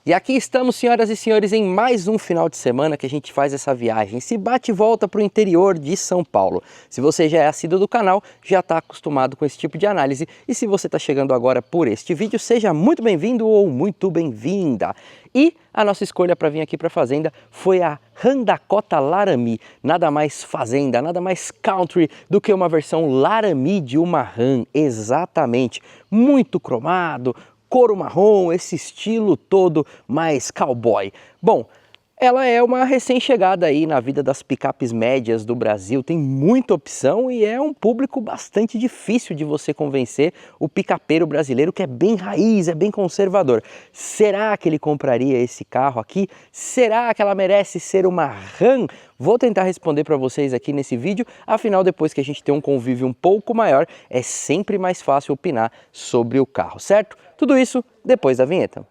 E aqui estamos, senhoras e senhores, em mais um final de semana que a gente faz essa viagem, esse bate e volta para o interior de São Paulo. Se você já é assíduo do canal, já está acostumado com esse tipo de análise, e se você está chegando agora por este vídeo, seja muito bem-vindo ou muito bem-vinda. E a nossa escolha para vir aqui para a fazenda foi a Ram Dakota Laramie. Nada mais fazenda, nada mais country do que uma versão Laramie de uma Ram, exatamente. Muito cromado, couro marrom, esse estilo todo mais cowboy. Bom, ela é uma recém-chegada aí na vida das picapes médias do Brasil, tem muita opção e é um público bastante difícil de você convencer o picapeiro brasileiro, que é bem raiz, é bem conservador. Será que ele compraria esse carro aqui? Será que ela merece ser uma Ram? Vou tentar responder para vocês aqui nesse vídeo, afinal, depois que a gente tem um convívio um pouco maior, é sempre mais fácil opinar sobre o carro, certo? Tudo isso depois da vinheta.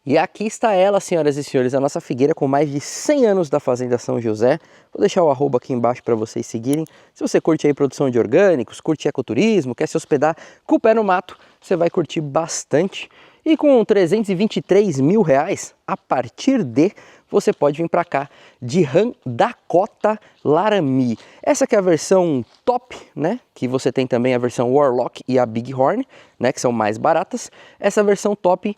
E aqui está ela, senhoras e senhores, a nossa figueira com mais de 100 anos da Fazenda São José. Vou deixar o arroba aqui embaixo para vocês seguirem. Se você curte aí produção de orgânicos, curte ecoturismo, quer se hospedar com o pé no mato, você vai curtir bastante. E com R$323 mil, a partir de, você pode vir para cá de Ram Dakota Laramie. Essa que é a versão top, né? Que você tem também a versão Warlock e a Bighorn, né? Que são mais baratas. Essa versão top,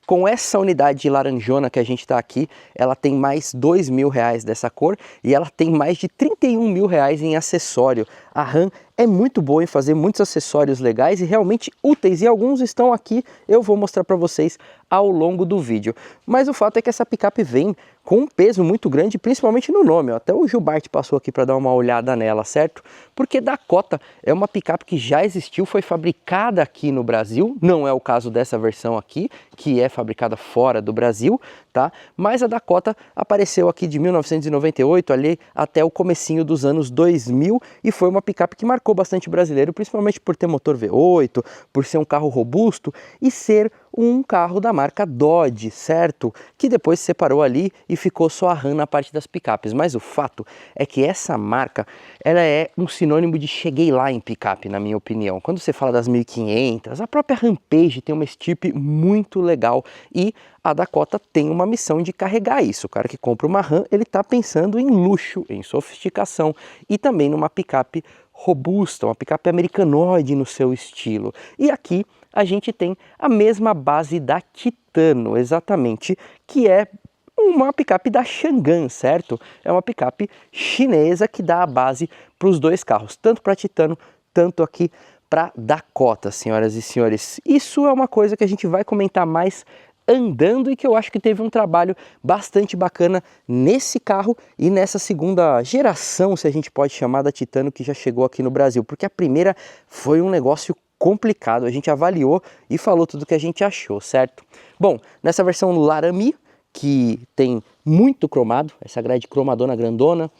com essa unidade laranjona que a gente está aqui, ela tem mais R$2 mil dessa cor e ela tem mais de R$31 mil em acessório. A Ram é muito boa em fazer muitos acessórios legais e realmente úteis, e alguns estão aqui, eu vou mostrar para vocês ao longo do vídeo. Mas o fato é que essa picape vem com um peso muito grande, principalmente no nome. Até o Gilbert passou aqui para dar uma olhada nela, certo? Porque Dakota é uma picape que já existiu, foi fabricada aqui no Brasil, não é o caso dessa versão aqui, que é fabricada fora do Brasil, tá? Mas a Dakota apareceu aqui de 1998 ali até o comecinho dos anos 2000 e foi uma picape que marcou bastante brasileiro, principalmente por ter motor V8, por ser um carro robusto e ser um carro da marca Dodge, certo? Que depois se separou ali e ficou só a Ram na parte das picapes. Mas o fato é que essa marca, ela é um sinônimo de cheguei lá em picape, na minha opinião. Quando você fala das 1500, a própria Rampage tem uma estipe muito legal e a Dakota tem uma missão de carregar isso. O cara que compra uma Ram, ele está pensando em luxo, em sofisticação e também numa picape robusta, uma picape americanoide no seu estilo. E aqui a gente tem a mesma base da Titano, exatamente, que é uma picape da Changan, certo? É uma picape chinesa que dá a base para os dois carros, tanto para a Titano, tanto aqui para Dakota, senhoras e senhores. Isso é uma coisa que a gente vai comentar mais andando e que eu acho que teve um trabalho bastante bacana nesse carro e nessa segunda geração, se a gente pode chamar, da Titano, que já chegou aqui no Brasil, porque a primeira foi um negócio complicado, a gente avaliou e falou tudo o que a gente achou, certo? Bom, nessa versão Laramie, que tem muito cromado, essa grade cromadona grandona,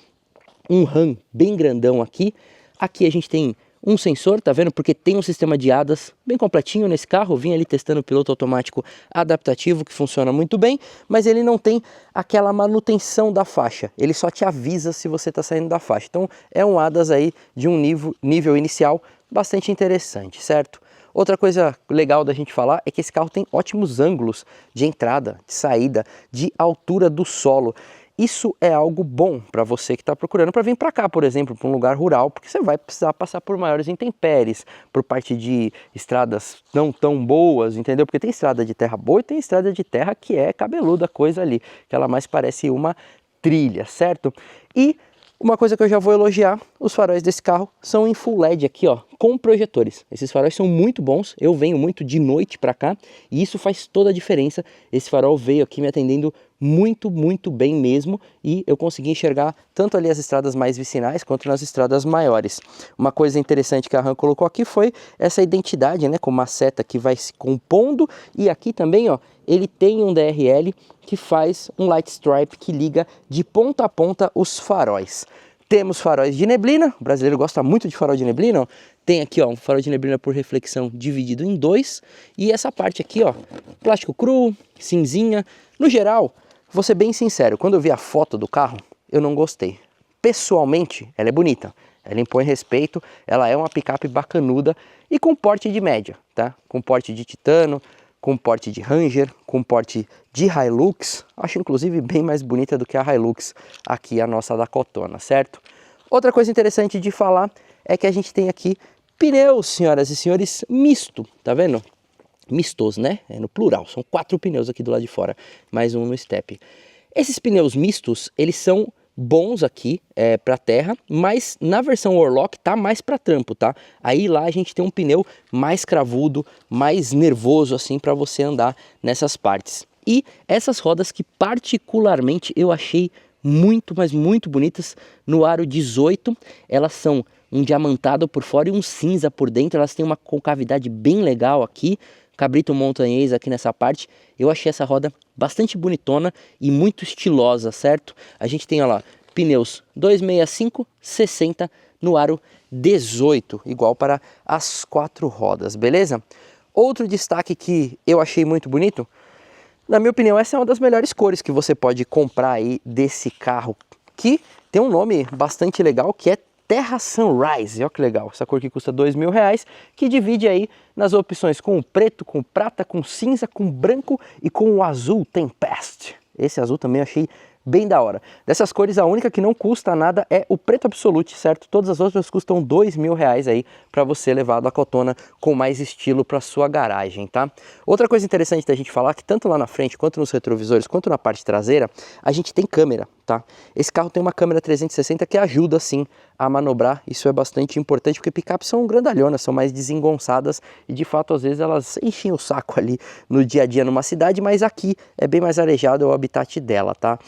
um Ram bem grandão aqui, aqui a gente tem um sensor, tá vendo? Porque tem um sistema de ADAS bem completinho nesse carro. Vim ali testando o piloto automático adaptativo, que funciona muito bem, mas ele não tem aquela manutenção da faixa. Ele só te avisa se você está saindo da faixa. Então é um ADAS aí de um nível inicial bastante interessante, certo? Outra coisa legal da gente falar é que esse carro tem ótimos ângulos de entrada, de saída, de altura do solo. Isso é algo bom para você que está procurando para vir para cá, por exemplo, para um lugar rural, porque você vai precisar passar por maiores intempéries, por parte de estradas não tão boas, entendeu? Porque tem estrada de terra boa e tem estrada de terra que é cabeluda a coisa ali, que ela mais parece uma trilha, certo? E uma coisa que eu já vou elogiar, os faróis desse carro são em Full LED aqui, ó, com projetores. Esses faróis são muito bons, eu venho muito de noite para cá e isso faz toda a diferença. Esse farol veio aqui me atendendo muito bem mesmo e eu consegui enxergar tanto ali as estradas mais vicinais quanto nas estradas maiores. Uma coisa interessante que a Ram colocou aqui foi essa identidade, né, com uma seta que vai se compondo e aqui também, ó, ele tem um DRL que faz um light stripe que liga de ponta a ponta os faróis. Temos faróis de neblina, o brasileiro gosta muito de farol de neblina, ó. Tem aqui, ó, um farol de neblina por reflexão dividido em dois e essa parte aqui, ó, plástico cru, cinzinha. No geral, vou ser bem sincero, quando eu vi a foto do carro, eu não gostei. pessoalmente, ela é bonita. Ela impõe respeito, ela é uma picape bacanuda e com porte de média, tá? Com porte de Titano, com porte de Ranger, com porte de Hilux. Acho inclusive bem mais bonita do que a Hilux aqui, a nossa Dakotona, certo? Outra coisa interessante de falar é que a gente tem aqui pneus, senhoras e senhores, misto, tá vendo? Mistos, né? É no plural, são 4 pneus aqui do lado de fora, mais um no step. Esses pneus mistos, eles são bons aqui para terra, mas na versão Orlock tá mais para trampo, tá? Aí lá a gente tem um pneu mais cravudo, mais nervoso assim para você andar nessas partes. E essas rodas que particularmente eu achei muito, mas muito bonitas no aro 18, elas são um diamantado por fora e um cinza por dentro, elas têm uma concavidade bem legal aqui, cabrito montanhês aqui nessa parte. Eu achei essa roda bastante bonitona e muito estilosa, certo? A gente tem, olha lá, pneus 265, 60 no aro 18, igual para as 4 rodas, beleza? Outro destaque que eu achei muito bonito, na minha opinião, essa é uma das melhores cores que você pode comprar aí desse carro, que tem um nome bastante legal, que é Terra Sunrise. Olha que legal, essa cor que custa R$2.000, que divide aí nas opções com preto, com prata, com cinza, com branco e com o azul Tempest. Esse azul também achei bem da hora. Dessas cores, a única que não custa nada é o preto absolute, certo? Todas as outras custam R$2.000 aí para você levar a Dakotona com mais estilo para sua garagem, tá? Outra coisa interessante da gente falar é que tanto lá na frente, quanto nos retrovisores, quanto na parte traseira, a gente tem câmera, tá? Esse carro tem uma câmera 360 que ajuda, sim, a manobrar. Isso é bastante importante, porque picapes são grandalhonas, são mais desengonçadas e, de fato, às vezes elas enchem o saco ali no dia a dia numa cidade, mas aqui é bem mais arejado, é o habitat dela, tá?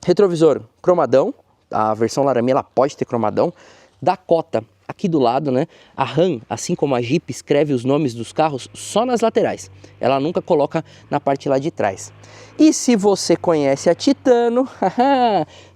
Retrovisor cromadão, a versão Laramie ela pode ter cromadão. Dakota aqui do lado, né? A Ram, assim como a Jeep, escreve os nomes dos carros só nas laterais. Ela nunca coloca na parte lá de trás. E se você conhece a Titano,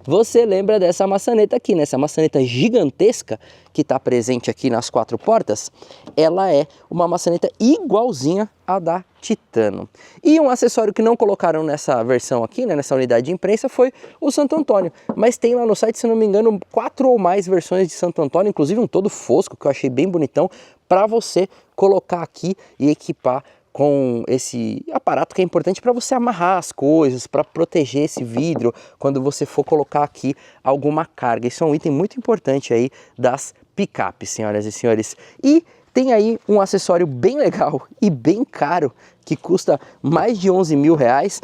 você lembra dessa maçaneta aqui, né? Essa maçaneta gigantesca que está presente aqui nas 4 portas, ela é uma maçaneta igualzinha à da Titano. E um acessório que não colocaram nessa versão aqui, né, nessa unidade de imprensa, foi o Santo Antônio. Mas tem lá no site, se não me engano, 4 ou mais versões de Santo Antônio, inclusive um todo fosco, que eu achei bem bonitão, para você colocar aqui e equipar com esse aparato que é importante para você amarrar as coisas, para proteger esse vidro quando você for colocar aqui alguma carga. Isso é um item muito importante aí das picapes, senhoras e senhores. E tem aí um acessório bem legal e bem caro, que custa mais de R$11.000,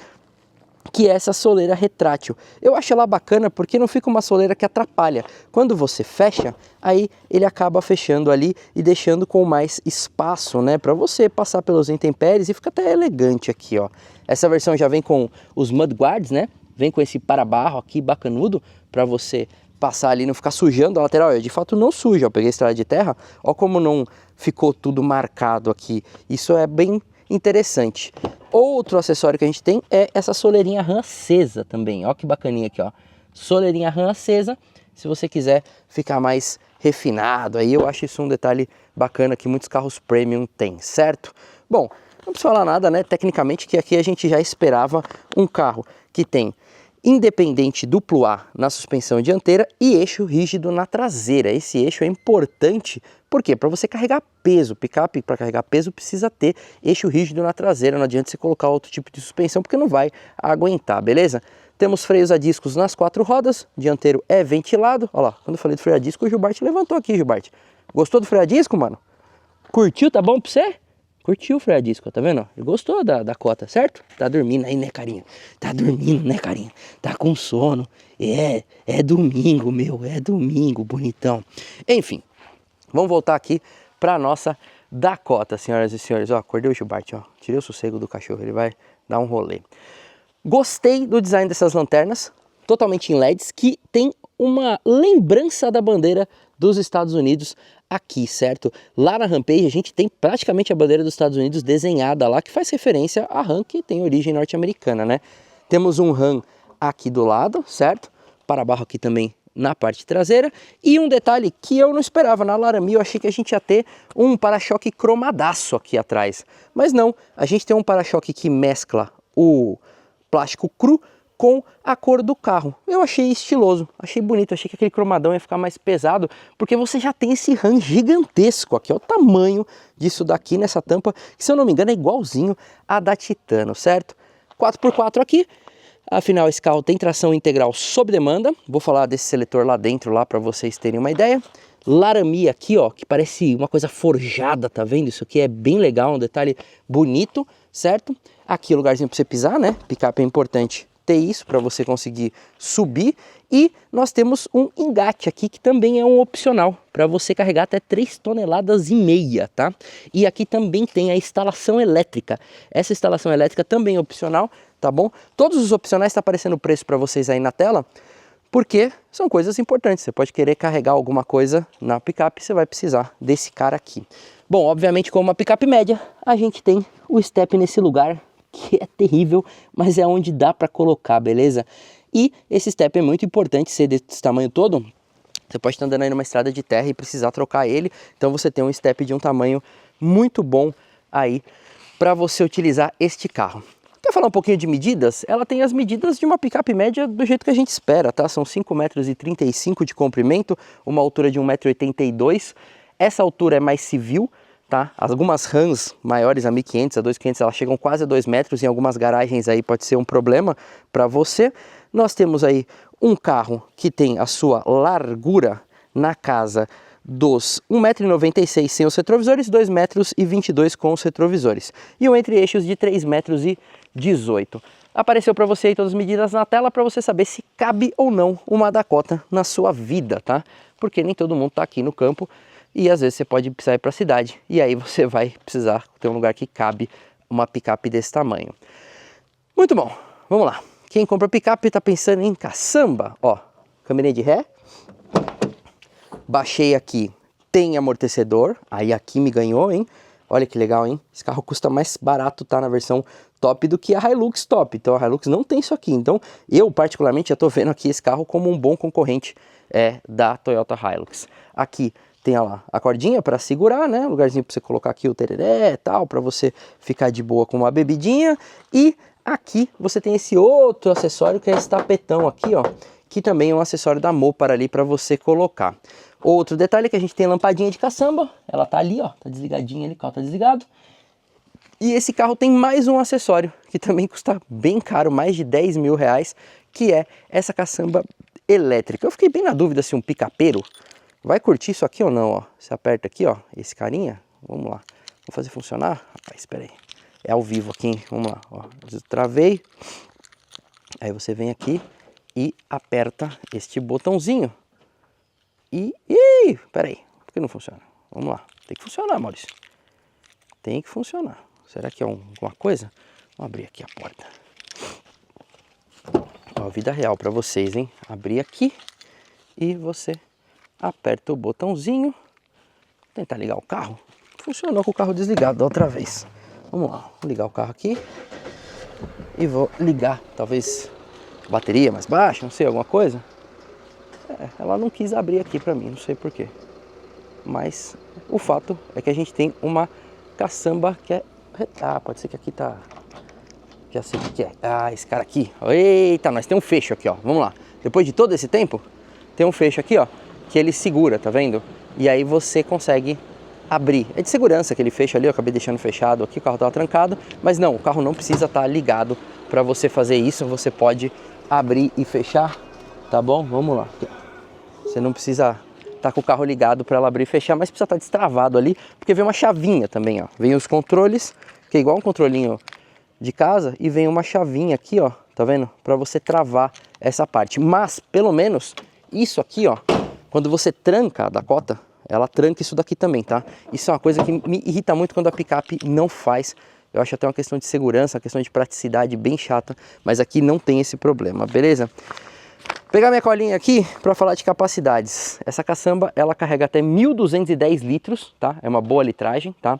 que é essa soleira retrátil. Eu acho ela bacana porque não fica uma soleira que atrapalha. Quando você fecha, aí ele acaba fechando ali e deixando com mais espaço, né, para você passar pelos intempéries, e fica até elegante aqui, ó. Essa versão já vem com os mud guards, né? Vem com esse para-barro aqui bacanudo para você passar ali, não ficar sujando a lateral. Eu, de fato, não suja. Eu peguei estrada de terra, ó como não ficou tudo marcado aqui. Isso é bem interessante. Outro acessório que a gente tem é essa soleirinha RAM acesa também. Ó que bacaninha aqui, ó. Soleirinha RAM acesa, se você quiser ficar mais refinado. Aí eu acho isso um detalhe bacana que muitos carros premium têm, certo? Bom, não precisa falar nada, né? Tecnicamente, que aqui a gente já esperava um carro que tem independente duplo A na suspensão dianteira e eixo rígido na traseira. Esse eixo é importante, por quê? Para você carregar peso. Picape, para carregar peso, precisa ter eixo rígido na traseira. Não adianta você colocar outro tipo de suspensão, porque não vai aguentar, beleza? Temos freios a discos nas 4 rodas, dianteiro é ventilado. Olha lá, quando eu falei do freio a disco, o Gilbert levantou aqui, Gilbert. Gostou do freio a disco, mano? Curtiu? Tá bom pra você? Curtiu o freio a disco, tá vendo? Ele gostou da cota, certo? Tá dormindo aí, né, carinha? Tá dormindo, né, carinha? Tá com sono. É domingo, meu, é domingo, bonitão. Enfim, vamos voltar aqui pra nossa Dakota, senhoras e senhores. Ó, acordei o Gilbert, ó. Tirei o sossego do cachorro, ele vai dar um rolê. Gostei do design dessas lanternas, totalmente em LEDs, que tem uma lembrança da bandeira dos Estados Unidos aqui, certo? Lá na Rampage a gente tem praticamente a bandeira dos Estados Unidos desenhada lá, que faz referência à Ram, que tem origem norte-americana, né? Temos um Ram aqui do lado, certo? Para-barro aqui também na parte traseira. E um detalhe que eu não esperava, na Laramie eu achei que a gente ia ter um para-choque cromadaço aqui atrás. Mas não, a gente tem um para-choque que mescla o plástico cru com a cor do carro. Eu achei estiloso, achei bonito, achei que aquele cromadão ia ficar mais pesado, porque você já tem esse RAM gigantesco aqui, ó, o tamanho disso daqui nessa tampa, que se eu não me engano é igualzinho a da Titano, certo? 4x4 aqui, afinal esse carro tem tração integral sob demanda, vou falar desse seletor lá dentro, lá para vocês terem uma ideia. Laramie aqui, ó, que parece uma coisa forjada, tá vendo? Isso aqui é bem legal, um detalhe bonito, certo? Aqui é lugarzinho para você pisar, né? Picape é importante ter isso para você conseguir subir. E nós temos um engate aqui que também é um opcional para você carregar até 3,5 toneladas, tá? E aqui também tem a instalação elétrica. Essa instalação elétrica também é opcional, tá bom? Todos os opcionais tá aparecendo o preço para vocês aí na tela, porque são coisas importantes. Você pode querer carregar alguma coisa na picape, você vai precisar desse cara aqui. Bom, obviamente, como uma picape média, a gente tem o step nesse lugar, que é terrível, mas é onde dá para colocar, beleza? E esse step é muito importante ser desse tamanho todo. Você pode estar andando aí numa estrada de terra e precisar trocar ele, então você tem um step de um tamanho muito bom aí para você utilizar este carro. Quer falar um pouquinho de medidas? Ela tem as medidas de uma picape média do jeito que a gente espera, tá? São 5,35 m de comprimento, uma altura de 1,82 m. Essa altura é mais civil, tá? Algumas Rams maiores, a 1.500, a 2.500, elas chegam quase a 2 metros, em algumas garagens aí pode ser um problema para você. Nós temos aí um carro que tem a sua largura na casa dos 1,96 m sem os retrovisores, 2,22 m com os retrovisores. E um entre-eixos de 3,18 m. Apareceu para você aí todas as medidas na tela para você saber se cabe ou não uma Dakota na sua vida, tá? Porque nem todo mundo tá aqui no campo e às vezes você pode precisar ir para a cidade e aí você vai precisar ter um lugar que cabe uma picape desse tamanho. Muito bom, vamos lá. Quem compra picape está pensando em caçamba, ó, câmera de ré. Baixei aqui, tem amortecedor, aí aqui me ganhou, hein? Olha que legal, hein? Esse carro custa mais barato, tá, na versão top do que a Hilux top. Então a Hilux não tem isso aqui. Então eu particularmente já tô vendo aqui esse carro como um bom concorrente da Toyota Hilux. Aqui tem, ó lá, a cordinha para segurar, né? Lugarzinho para você colocar aqui o tereré e tal, para você ficar de boa com uma bebidinha. E aqui você tem esse outro acessório que é esse tapetão aqui, ó, que também é um acessório da Mopar ali para você colocar. Outro detalhe é que a gente tem a lampadinha de caçamba, ela tá ali, ó, tá desligadinha ali, o carro tá desligado. E esse carro tem mais um acessório, que também custa bem caro, mais de 10 mil reais, que é essa caçamba elétrica. Eu fiquei bem na dúvida se um picapeiro vai curtir isso aqui ou não, ó. Você aperta aqui, ó, esse carinha, vamos lá, vou fazer funcionar. Rapaz, espera aí, é ao vivo aqui, hein? Vamos lá, ó, travei. Aí você vem aqui e aperta este botãozinho. Peraí, por que não funciona? Vamos lá, tem que funcionar, Maurício. Tem que funcionar. Será que é alguma coisa? Vamos abrir aqui a porta. Ó, vida real para vocês, hein? Abrir aqui e você aperta o botãozinho. Tentar ligar o carro. Funcionou com o carro desligado da outra vez. Vamos lá, vou ligar o carro aqui. E vou ligar, talvez, bateria mais baixa, não sei, alguma coisa. Ela não quis abrir aqui pra mim, não sei porquê. Mas o fato é que a gente tem uma caçamba que é... Ah, pode ser que aqui tá... Já sei o que é. Ah, esse cara aqui. Eita, nós tem um fecho aqui, ó. Vamos lá. Depois de todo esse tempo, tem um fecho aqui, ó, que ele segura, tá vendo? E aí você consegue abrir. É de segurança aquele fecho ali, eu acabei deixando fechado aqui, o carro tava trancado. Mas não, o carro não precisa estar ligado para você fazer isso. Você pode abrir e fechar, tá bom? Vamos lá. Você não precisa estar com o carro ligado para ela abrir e fechar, mas precisa estar destravado ali, porque vem uma chavinha também, ó. Vem os controles, que é igual um controlinho de casa, e vem uma chavinha aqui, ó, tá vendo? Para você travar essa parte. Mas, pelo menos, isso aqui, ó, quando você tranca a Dakota, ela tranca isso daqui também, tá? Isso é uma coisa que me irrita muito quando a picape não faz. Eu acho até uma questão de segurança, uma questão de praticidade bem chata, mas aqui não tem esse problema, beleza? Pegar minha colinha aqui para falar de capacidades. Essa caçamba, ela carrega até 1.210 litros, tá? É uma boa litragem, tá?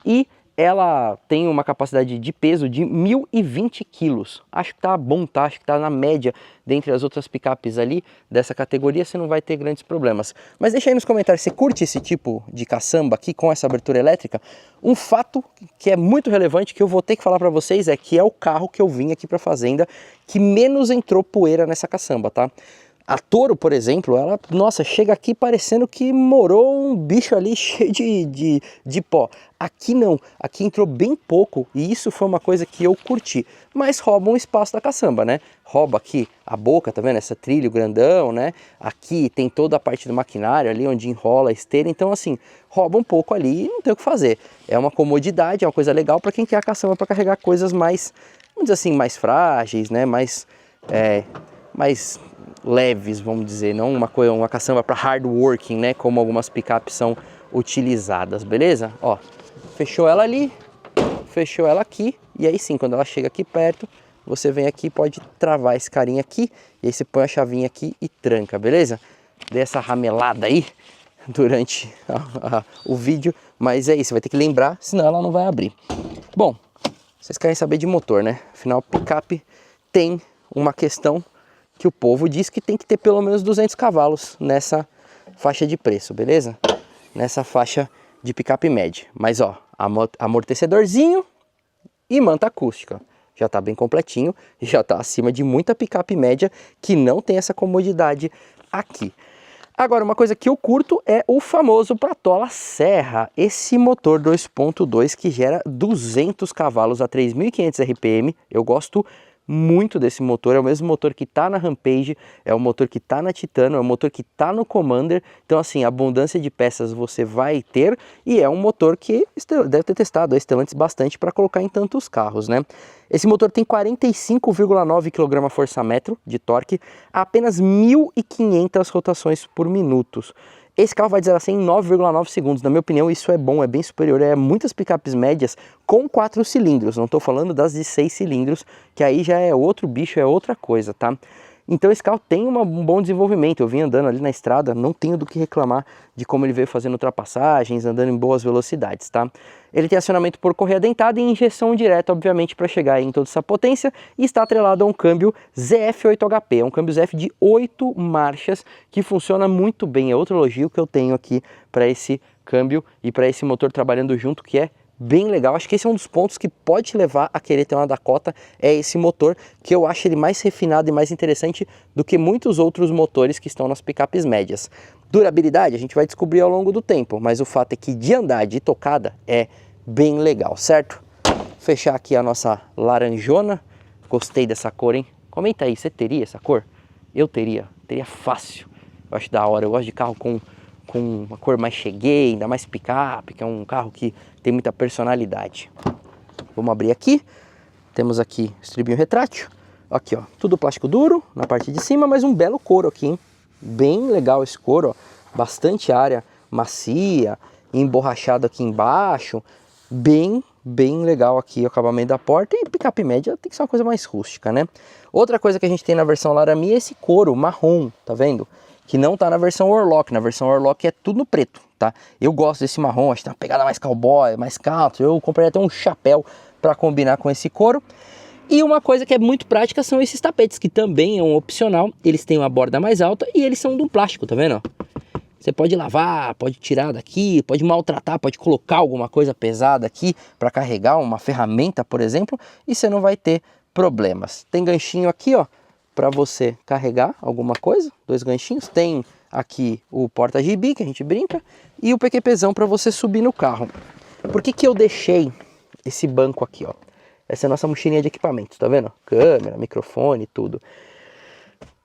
E ela tem uma capacidade de peso de 1.020 quilos. Acho que tá bom, tá? Acho que tá na média dentre as outras picapes ali dessa categoria, você não vai ter grandes problemas. Mas deixa aí nos comentários, você curte esse tipo de caçamba aqui com essa abertura elétrica? Um fato que é muito relevante, que eu vou ter que falar para vocês, é que é o carro que eu vim aqui para fazenda que menos entrou poeira nessa caçamba, tá? A Toro, por exemplo, ela, nossa, chega aqui parecendo que morou um bicho ali cheio de pó. Aqui não, aqui entrou bem pouco e isso foi uma coisa que eu curti. Mas rouba um espaço da caçamba, né? Rouba aqui a boca, tá vendo? Essa trilho grandão, né? Aqui tem toda a parte do maquinário ali onde enrola a esteira. Então assim, rouba um pouco ali e não tem o que fazer. É uma comodidade, é uma coisa legal para quem quer a caçamba para carregar coisas mais, vamos dizer assim, mais frágeis, né? Mais leves, vamos dizer, não uma caçamba para hard working, né, como algumas picapes são utilizadas, beleza? Ó, fechou ela ali, fechou ela aqui, e aí sim, quando ela chega aqui perto, você vem aqui, pode travar esse carinha aqui, e aí você põe a chavinha aqui e tranca, beleza? Dê essa ramelada aí durante o vídeo, mas é isso, vai ter que lembrar, senão ela não vai abrir. Bom, vocês querem saber de motor, né? Afinal, picape tem uma questão que o povo diz que tem que ter pelo menos 200 cavalos nessa faixa de preço, beleza? Nessa faixa de picape média. Mas ó, amortecedorzinho e manta acústica. Já tá bem completinho e já tá acima de muita picape média que não tem essa comodidade aqui. Agora, uma coisa que eu curto é o famoso Pratola Serra. Esse motor 2.2 que gera 200 cavalos a 3.500 RPM. Eu gosto muito desse motor, é o mesmo motor que está na Rampage, é o motor que está na Titano, é o motor que está no Commander. Então assim, abundância de peças você vai ter e é um motor que deve ter testado a Stellantis bastante para colocar em tantos carros, né? Esse motor tem 45,9 kgfm de torque a apenas 1.500 rotações por minuto. Esse carro vai de 0 a 100 em 9,9 segundos. Na minha opinião, isso é bom, é bem superior a muitas picapes médias com 4 cilindros. Não estou falando das de 6 cilindros, que aí já é outro bicho, é outra coisa, tá? Então esse carro tem um bom desenvolvimento. Eu vim andando ali na estrada, não tenho do que reclamar de como ele veio fazendo ultrapassagens, andando em boas velocidades, tá? Ele tem acionamento por correia dentada e injeção direta, obviamente, para chegar em toda essa potência, e está atrelado a um câmbio ZF8HP, é um câmbio ZF de 8 marchas, que funciona muito bem. É outro elogio que eu tenho aqui para esse câmbio e para esse motor trabalhando junto, que é bem legal. Acho que esse é um dos pontos que pode te levar a querer ter uma Dakota, é esse motor, que eu acho ele mais refinado e mais interessante do que muitos outros motores que estão nas picapes médias. Durabilidade a gente vai descobrir ao longo do tempo, mas o fato é que de andar, de tocada, é bem legal, certo? Fechar aqui a nossa laranjona. Gostei dessa cor, hein? Comenta aí, você teria essa cor? Eu teria fácil. Eu acho da hora, eu gosto de carro com uma cor mais cheguei, ainda mais picape, que é um carro que tem muita personalidade. Vamos abrir aqui. Temos aqui o estribinho retrátil. Aqui, ó, tudo plástico duro na parte de cima, mas um belo couro aqui, hein? Bem legal esse couro, ó. Bastante área macia, emborrachado aqui embaixo. Bem legal aqui o acabamento da porta. E picape média tem que ser uma coisa mais rústica, né? Outra coisa que a gente tem na versão Laramie é esse couro marrom, tá vendo? Que não tá na versão Orlock. Na versão Orlock é tudo no preto, tá? Eu gosto desse marrom, acho que tem uma pegada mais cowboy, mais country. Eu comprei até um chapéu para combinar com esse couro. E uma coisa que é muito prática são esses tapetes, que também é um opcional. Eles têm uma borda mais alta e eles são de um plástico, tá vendo? Você pode lavar, pode tirar daqui, pode maltratar, pode colocar alguma coisa pesada aqui para carregar, uma ferramenta, por exemplo, e você não vai ter problemas. Tem ganchinho aqui, ó, para você carregar alguma coisa, 2 ganchinhos. Tem aqui o porta-gibi, que a gente brinca, e o PQPzão para você subir no carro. Por que que eu deixei esse banco aqui, ó? Essa é a nossa mochilinha de equipamentos, tá vendo? Câmera, microfone, tudo.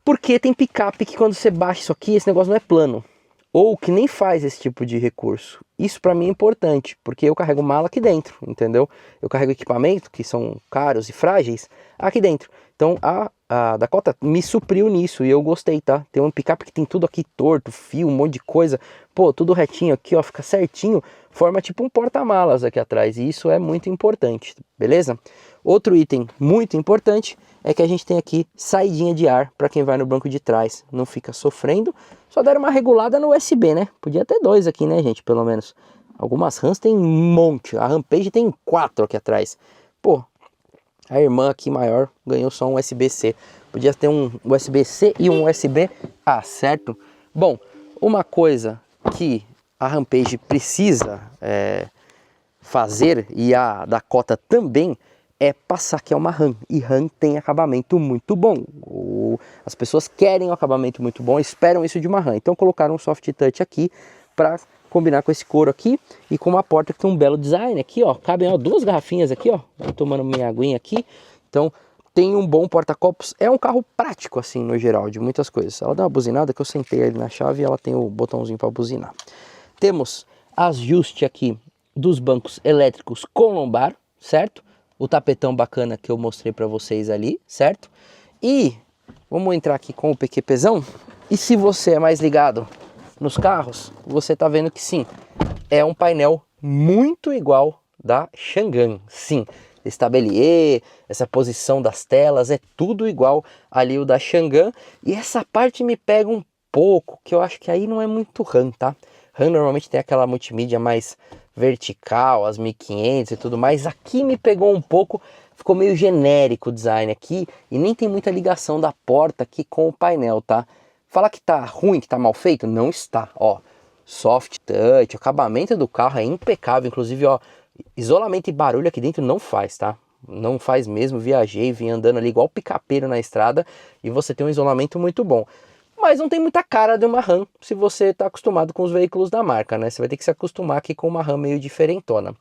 Porque tem picape que quando você baixa isso aqui, esse negócio não é plano. Ou que nem faz esse tipo de recurso. Isso para mim é importante, porque eu carrego mala aqui dentro, entendeu? Eu carrego equipamento, que são caros e frágeis, aqui dentro. Então a Dakota me supriu nisso e eu gostei, tá? Tem um picape que tem tudo aqui torto, fio, um monte de coisa. Pô, tudo retinho aqui, ó, fica certinho. Forma tipo um porta-malas aqui atrás e isso é muito importante, beleza? Outro item muito importante é que a gente tem aqui saidinha de ar para quem vai no banco de trás. Não fica sofrendo. Só deram uma regulada no USB, né? Podia ter 2 aqui, né, gente? Pelo menos. Algumas Rams tem um monte, a Rampage tem 4 aqui atrás. Pô, a irmã aqui maior ganhou só um USB-C. Podia ter um USB-C e um USB-A, certo? Bom, uma coisa que a Rampage precisa fazer, e a Dakota também, é passar que é uma RAM. E RAM tem acabamento muito bom. As pessoas querem um acabamento muito bom, esperam isso de uma RAM. Então colocaram um soft touch aqui para combinar com esse couro aqui e com uma porta que tem um belo design aqui, ó. Cabem, ó, 2 garrafinhas aqui, ó. Tô tomando minha aguinha aqui. Então tem um bom porta-copos. É um carro prático, assim, no geral, de muitas coisas. Ela dá uma buzinada que eu sentei ali na chave e ela tem o botãozinho para buzinar. Temos ajuste aqui dos bancos elétricos com lombar, certo? O tapetão bacana que eu mostrei para vocês ali, certo? E vamos entrar aqui com o PQPzão. E se você é mais ligado nos carros, você tá vendo que sim, é um painel muito igual da Chang'an. Sim, estabelier, essa posição das telas, é tudo igual ali o da Chang'an. E essa parte me pega um pouco, que eu acho que aí não é muito RAM, tá? RAM normalmente tem aquela multimídia mais vertical, as 1500 e tudo mais. Aqui me pegou um pouco, ficou meio genérico o design aqui e nem tem muita ligação da porta aqui com o painel, tá? Falar que tá ruim, que tá mal feito, não está, ó. Soft touch, o acabamento do carro é impecável, inclusive, ó, isolamento e barulho aqui dentro não faz, tá? Não faz mesmo, viajei, vim andando ali igual picapeiro na estrada e você tem um isolamento muito bom. Mas não tem muita cara de uma RAM se você está acostumado com os veículos da marca, né? Você vai ter que se acostumar aqui com uma RAM meio diferentona.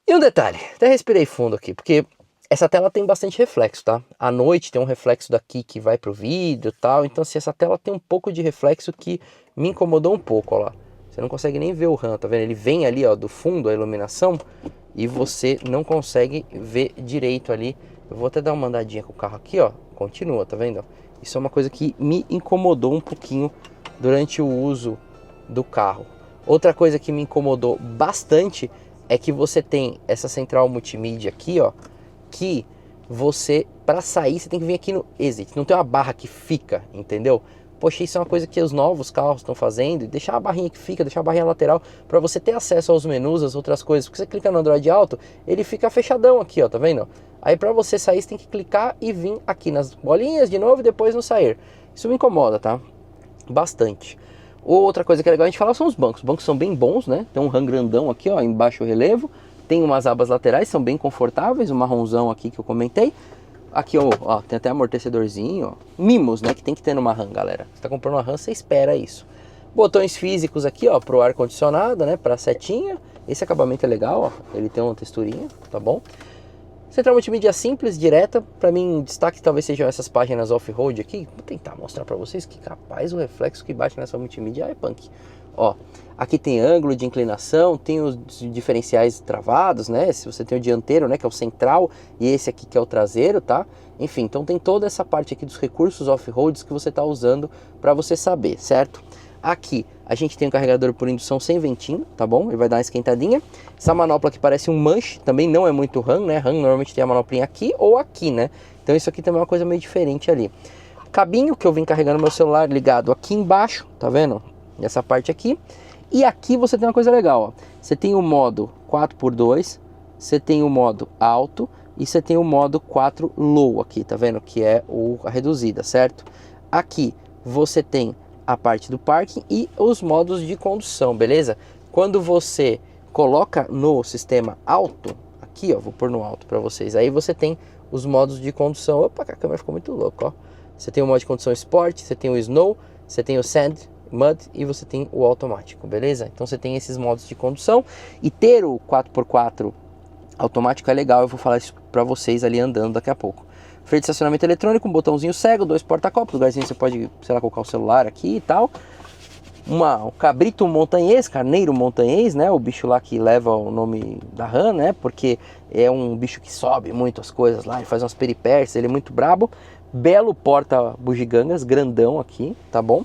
E um detalhe, até respirei fundo aqui, porque essa tela tem bastante reflexo, tá? À noite tem um reflexo daqui que vai pro vidro e tal, então assim, essa tela tem um pouco de reflexo que me incomodou um pouco, ó lá. Você não consegue nem ver o RAM, tá vendo? Ele vem ali, ó, do fundo, a iluminação, e você não consegue ver direito ali. Eu vou até dar uma andadinha com o carro aqui, ó, continua, tá vendo? Isso é uma coisa que me incomodou um pouquinho durante o uso do carro. Outra coisa que me incomodou bastante é que você tem essa central multimídia aqui, ó, que você, para sair, você tem que vir aqui no exit, não tem uma barra que fica, entendeu? Poxa, isso é uma coisa que os novos carros estão fazendo, deixar a barrinha que fica, deixar a barrinha lateral, para você ter acesso aos menus, as outras coisas, porque você clica no Android Auto, ele fica fechadão aqui, ó, tá vendo? Aí para você sair, você tem que clicar e vir aqui nas bolinhas de novo e depois no sair. Isso me incomoda, tá? Bastante. Outra coisa que é legal a gente falar são os bancos. Os bancos são bem bons, né? Tem um RAM grandão aqui, ó, em baixo relevo. Tem umas abas laterais, são bem confortáveis, um marronzão aqui que eu comentei. Aqui, ó, tem até amortecedorzinho, ó. Mimos, né, que tem que ter numa RAM, galera. Você tá comprando uma RAM, você espera isso. Botões físicos aqui, ó, pro ar-condicionado, né, pra setinha. Esse acabamento é legal, ó, ele tem uma texturinha, tá bom? Central multimídia simples, direta. Pra mim, destaque talvez sejam essas páginas off-road aqui. Vou tentar mostrar pra vocês que capaz o reflexo que bate nessa multimídia é punk. Ó, aqui tem ângulo de inclinação, tem os diferenciais travados, né? Se você tem o dianteiro, né, que é o central, e esse aqui que é o traseiro, tá? Enfim, então tem toda essa parte aqui dos recursos off-roads que você está usando para você saber, certo? Aqui a gente tem um carregador por indução sem ventinho, tá bom? Ele vai dar uma esquentadinha. Essa manopla aqui parece um manche, também não é muito RAM, né? RAM normalmente tem a manoplinha aqui ou aqui, né? Então isso aqui também é uma coisa meio diferente ali. Cabinho que eu vim carregando meu celular ligado aqui embaixo, tá vendo? Nessa parte aqui. E aqui você tem uma coisa legal, ó. Você tem o modo 4x2, você tem o modo alto e você tem o modo 4 low aqui, tá vendo? Que é a reduzida, certo? Aqui você tem a parte do parking e os modos de condução, beleza? Quando você coloca no sistema alto, aqui ó, vou pôr no alto para vocês, aí você tem os modos de condução. Opa, a câmera ficou muito louca, ó. Você tem o modo de condução Sport, você tem o Snow, você tem o Sand, Mud e você tem o automático, beleza? Então você tem esses modos de condução e ter o 4x4 automático é legal, eu vou falar isso para vocês ali andando daqui a pouco. Freio de estacionamento eletrônico, um botãozinho cego, 2 porta-copos, lugarzinho você pode, sei lá, colocar o celular aqui e tal. Um cabrito montanhês, carneiro montanhês, né? O bicho lá que leva o nome da RAM, né? Porque é um bicho que sobe muito as coisas lá, ele faz umas peripécias, ele é muito brabo. Belo porta-bugigangas, grandão aqui, tá bom?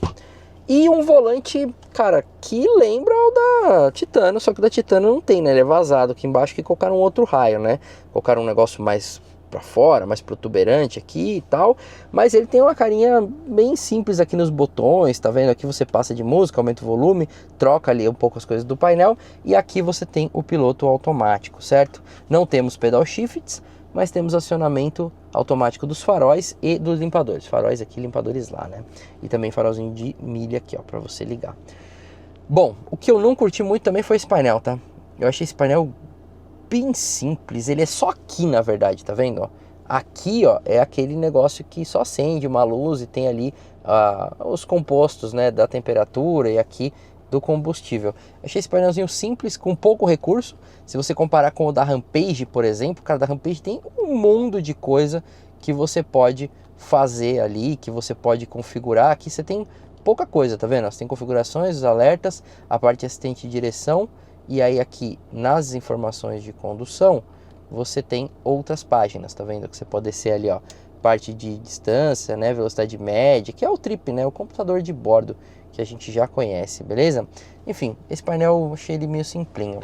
E um volante, cara, que lembra o da Titano, só que o da Titano não tem, né? Ele é vazado aqui embaixo, que colocaram um outro raio, né? Colocaram um negócio mais para fora, mais protuberante aqui e tal, mas ele tem uma carinha bem simples aqui nos botões, tá vendo? Aqui você passa de música, aumenta o volume, troca ali um pouco as coisas do painel, e aqui você tem o piloto automático, certo? Não temos pedal shifts, mas temos acionamento automático dos faróis e dos limpadores. Faróis aqui, limpadores lá, né? E também farolzinho de milha aqui, ó, para você ligar. Bom, o que eu não curti muito também foi esse painel, tá? Eu achei esse painel bem simples, ele é só aqui na verdade, tá vendo? Ó? Aqui, ó, é aquele negócio que só acende uma luz e tem ali os compostos, né, da temperatura e aqui do combustível. Achei esse painelzinho simples, com pouco recurso. Se você comparar com o da Rampage, por exemplo, cara, da Rampage tem um mundo de coisa que você pode fazer ali, que você pode configurar. Aqui você tem pouca coisa, tá vendo? Você tem configurações, os alertas, a parte assistente de direção, e aí aqui nas informações de condução você tem outras páginas, tá vendo? Que você pode descer ali, ó, parte de distância, né, velocidade média, que é o trip, né, o computador de bordo que a gente já conhece, beleza? Enfim, esse painel eu achei ele meio simplinho.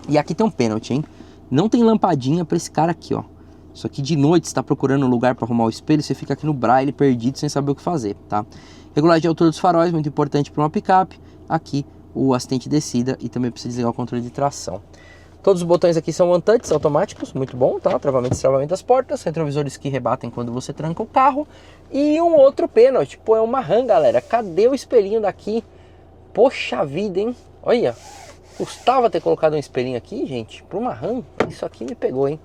E aqui tem um pênalti, hein? Não tem lampadinha para esse cara aqui, ó. Isso aqui de noite, você está procurando um lugar para arrumar o espelho, você fica aqui no braille perdido sem saber o que fazer, tá? Regulagem de altura dos faróis, muito importante para uma picape. Aqui o assistente de descida e também precisa desligar o controle de tração. Todos os botões aqui são one touch automáticos, muito bom, tá? Travamento e destravamento das portas, retrovisores que rebatem quando você tranca o carro. E um outro pênalti, pô, é uma RAM, galera. Cadê o espelhinho daqui? Poxa vida, hein? Olha, custava ter colocado um espelhinho aqui, gente, para uma RAM. Isso aqui me pegou, hein?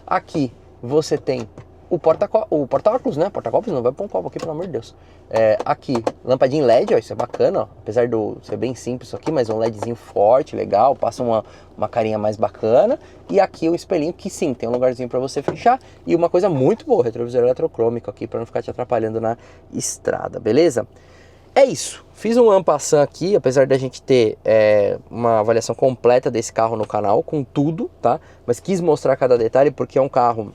Aqui você tem o porta-óculos, né? Porta-copos, não vai pôr um copo aqui, pelo amor de Deus. Aqui, lampadinha LED, ó, isso é bacana, ó. Apesar de ser bem simples isso aqui, mas um LEDzinho forte, legal, passa uma carinha mais bacana. E aqui o espelhinho, que sim, tem um lugarzinho para você fechar. E uma coisa muito boa, retrovisor eletrocrômico aqui, para não ficar te atrapalhando na estrada, beleza? É isso, fiz um en passant aqui, apesar da gente ter uma avaliação completa desse carro no canal, com tudo, tá? Mas quis mostrar cada detalhe porque é um carro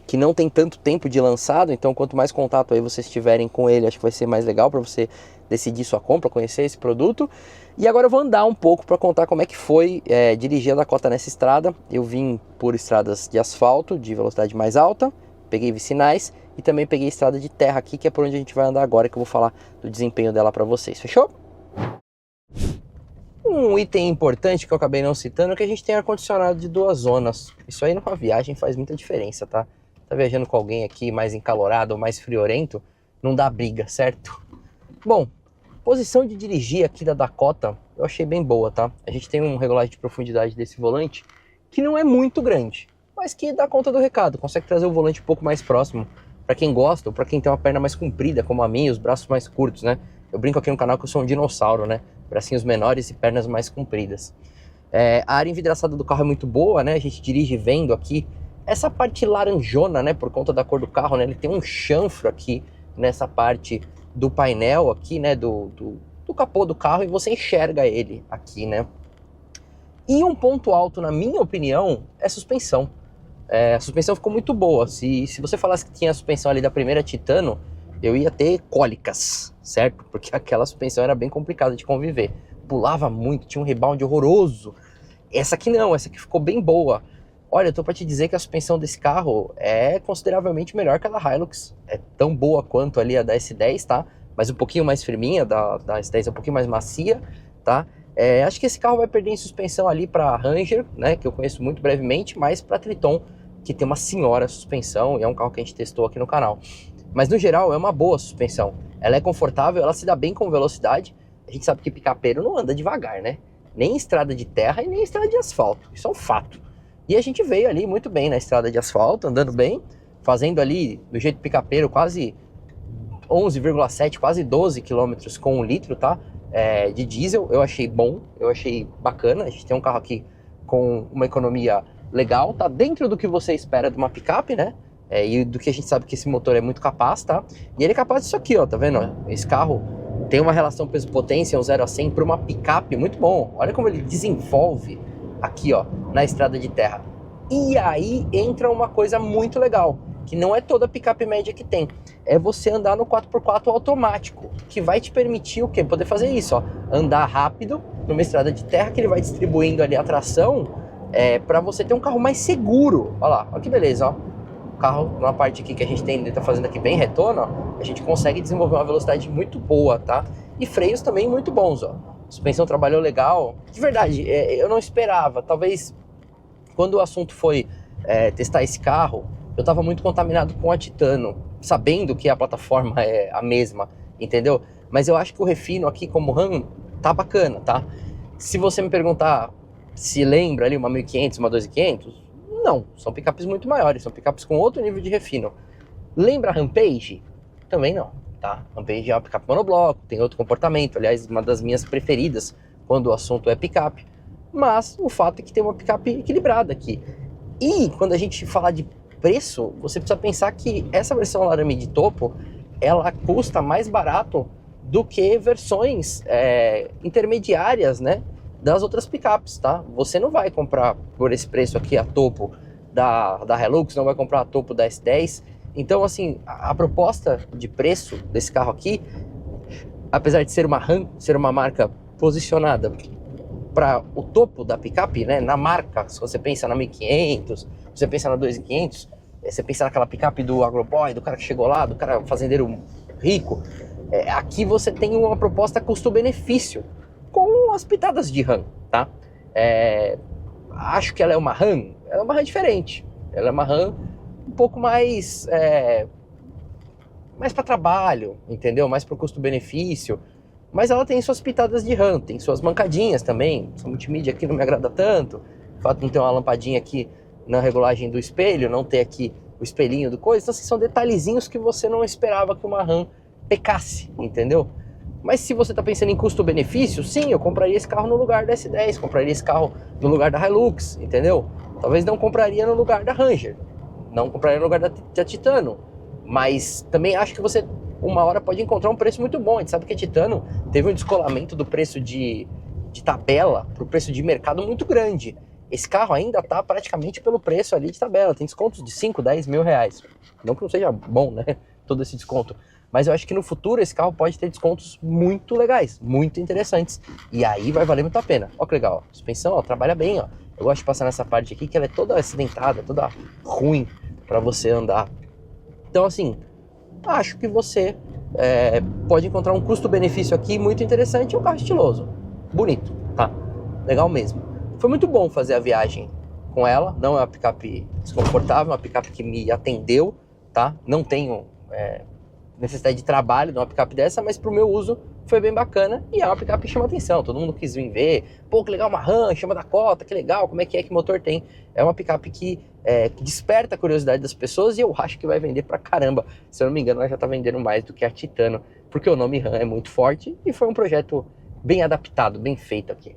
que não tem tanto tempo de lançado, então quanto mais contato aí vocês tiverem com ele, acho que vai ser mais legal para você decidir sua compra, conhecer esse produto. E agora eu vou andar um pouco para contar como é que foi dirigir a Dakota nessa estrada. Eu vim por estradas de asfalto, de velocidade mais alta, peguei vicinais e também peguei estrada de terra aqui, que é por onde a gente vai andar agora, que eu vou falar do desempenho dela para vocês, fechou? Um item importante que eu acabei não citando é que a gente tem ar-condicionado de 2 zonas. Isso aí numa viagem faz muita diferença, tá? Tá viajando com alguém aqui mais encalorado ou mais friorento, não dá briga, certo? Bom, posição de dirigir aqui da Dakota eu achei bem boa, tá? A gente tem um regulagem de profundidade desse volante que não é muito grande, mas que dá conta do recado, consegue trazer o volante um pouco mais próximo para quem gosta ou para quem tem uma perna mais comprida, como a minha, os braços mais curtos, né? Eu brinco aqui no canal que eu sou um dinossauro, né? Bracinhos menores e pernas mais compridas. A área envidraçada do carro é muito boa, né? A gente dirige vendo aqui essa parte laranjona, né? Por conta da cor do carro, né? Ele tem um chanfro aqui nessa parte do painel aqui, né? Do capô do carro, e você enxerga ele aqui, né? E um ponto alto, na minha opinião, é a suspensão. A suspensão ficou muito boa. Se você falasse que tinha a suspensão ali da primeira Titano, eu ia ter cólicas, certo? Porque aquela suspensão era bem complicada de conviver. Pulava muito, tinha um rebound horroroso. Essa aqui não, essa aqui ficou bem boa. Olha, eu tô pra te dizer que a suspensão desse carro é consideravelmente melhor que a da Hilux. É tão boa quanto ali a da S10, tá? Mas um pouquinho mais firminha, da S10 é um pouquinho mais macia, tá? Acho que esse carro vai perder em suspensão ali pra Ranger, né? Que eu conheço muito brevemente, mas pra Triton, que tem uma senhora suspensão, e é um carro que a gente testou aqui no canal. Mas no geral é uma boa suspensão. Ela é confortável, ela se dá bem com velocidade. A gente sabe que picapeiro não anda devagar, né? Nem em estrada de terra e nem em estrada de asfalto. Isso é um fato. E a gente veio ali muito bem na estrada de asfalto, andando bem, fazendo ali do jeito picapeiro quase 11,7, quase 12 km com 1 litro, tá? De diesel. Eu achei bom, eu achei bacana. A gente tem um carro aqui com uma economia legal, tá dentro do que você espera de uma picape, né? E do que a gente sabe que esse motor é muito capaz, tá? E ele é capaz disso aqui, ó, tá vendo? Esse carro tem uma relação peso-potência, um 0 a 100 para uma picape muito bom. Olha como ele desenvolve aqui, ó, na estrada de terra. E aí entra uma coisa muito legal, que não é toda picape média que tem. É você andar no 4x4 automático, que vai te permitir o quê? Poder fazer isso, ó. Andar rápido numa estrada de terra, que ele vai distribuindo ali a tração, para você ter um carro mais seguro. Olha lá, olha que beleza, ó. carro, numa parte aqui que a gente tá fazendo aqui bem retona, ó, a gente consegue desenvolver uma velocidade muito boa, tá? E freios também muito bons, ó. A suspensão trabalhou legal. De verdade, eu não esperava. Talvez quando o assunto foi testar esse carro, eu tava muito contaminado com a Titano, sabendo que a plataforma é a mesma, entendeu? Mas eu acho que o refino aqui como RAM tá bacana, tá? Se você me perguntar se lembra ali uma 1500, uma 2500, não, são picapes muito maiores, são picapes com outro nível de refino. Lembra a Rampage? Também não, tá? Rampage é uma picape monobloco, tem outro comportamento, aliás, uma das minhas preferidas quando o assunto é picape. Mas o fato é que tem uma picape equilibrada aqui. E quando a gente fala de preço, você precisa pensar que essa versão Laramie de topo, ela custa mais barato do que versões intermediárias, né, das outras picapes, tá? Você não vai comprar por esse preço aqui a topo da Hilux, não vai comprar a topo da S10. Então, assim, a proposta de preço desse carro aqui, apesar de ser uma Ram, ser uma marca posicionada para o topo da picape, né, na marca, se você pensa na 1500, se você pensa na 2500, você pensa naquela picape do agroboy, do cara que chegou lá, do cara fazendeiro rico, aqui você tem uma proposta custo-benefício, com as pitadas de RAM, tá? Acho que ela é uma RAM diferente, ela é uma RAM um pouco mais para trabalho, entendeu? Mais para o custo-benefício, mas ela tem suas pitadas de RAM, tem suas mancadinhas também. Essa multimídia aqui não me agrada tanto, o fato de não ter uma lampadinha aqui na regulagem do espelho, não ter aqui o espelhinho do coisa, então assim, são detalhezinhos que você não esperava que uma RAM pecasse, entendeu? Mas se você está pensando em custo-benefício, sim, eu compraria esse carro no lugar da S10, compraria esse carro no lugar da Hilux, entendeu? Talvez não compraria no lugar da Ranger, não compraria no lugar da Titano, mas também acho que você uma hora pode encontrar um preço muito bom. A gente sabe que a Titano teve um descolamento do preço de tabela para o preço de mercado muito grande. Esse carro ainda está praticamente pelo preço ali de tabela, tem descontos de 5, 10 mil reais. Não que não seja bom, né, todo esse desconto, mas eu acho que no futuro esse carro pode ter descontos muito legais, muito interessantes, e aí vai valer muito a pena. Ó que legal, ó. Suspensão, ó, trabalha bem, ó. Eu gosto de passar nessa parte aqui que ela é toda acidentada, toda ruim para você andar. Então assim, acho que você pode encontrar um custo-benefício aqui muito interessante, um carro estiloso, bonito, tá? Legal mesmo. Foi muito bom fazer a viagem com ela, não é uma picape desconfortável, é uma picape que me atendeu, tá? Não tenho necessidade de trabalho de uma picape dessa, mas pro meu uso foi bem bacana e é uma picape que chama atenção, todo mundo quis vir ver, pô, que legal uma Ram, chama Dakota, que legal, como é que motor tem. É uma picape que desperta a curiosidade das pessoas e eu acho que vai vender pra caramba. Se eu não me engano, ela já tá vendendo mais do que a Titano, porque o nome Ram é muito forte e foi um projeto bem adaptado, bem feito aqui.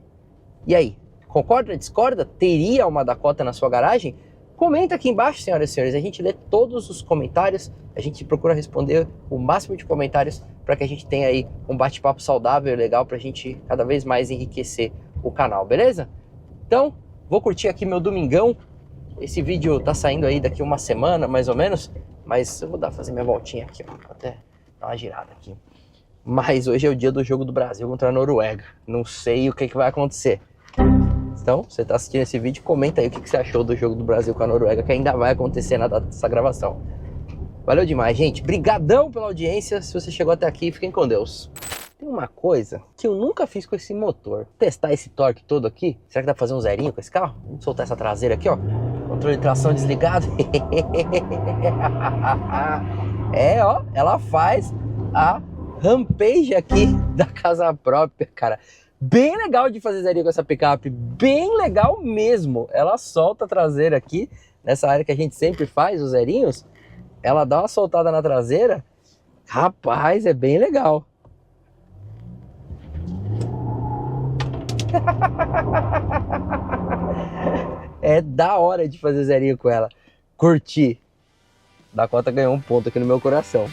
E aí, concorda, discorda? Teria uma Dakota na sua garagem? Comenta aqui embaixo, senhoras e senhores, a gente lê todos os comentários, a gente procura responder o máximo de comentários para que a gente tenha aí um bate-papo saudável e legal para a gente cada vez mais enriquecer o canal, beleza? Então, vou curtir aqui meu domingão, esse vídeo tá saindo aí daqui uma semana, mais ou menos, mas eu vou fazer minha voltinha aqui, ó, até dar uma girada aqui. Mas hoje é o dia do jogo do Brasil contra a Noruega, não sei o que vai acontecer. Então, você está assistindo esse vídeo, comenta aí o que você achou do jogo do Brasil com a Noruega, que ainda vai acontecer na data dessa gravação. Valeu demais, gente. Brigadão pela audiência. Se você chegou até aqui, fiquem com Deus. Tem uma coisa que eu nunca fiz com esse motor. Testar esse torque todo aqui. Será que dá pra fazer um zerinho com esse carro? Vamos soltar essa traseira aqui, ó. Controle de tração desligado. Ó. Ela faz a Rampage aqui da casa própria, cara. Bem legal de fazer zerinho com essa picape, bem legal mesmo. Ela solta a traseira aqui, nessa área que a gente sempre faz, os zerinhos. Ela dá uma soltada na traseira. Rapaz, é bem legal. É da hora de fazer zerinho com ela. Curti. Dakota ganhou um ponto aqui no meu coração.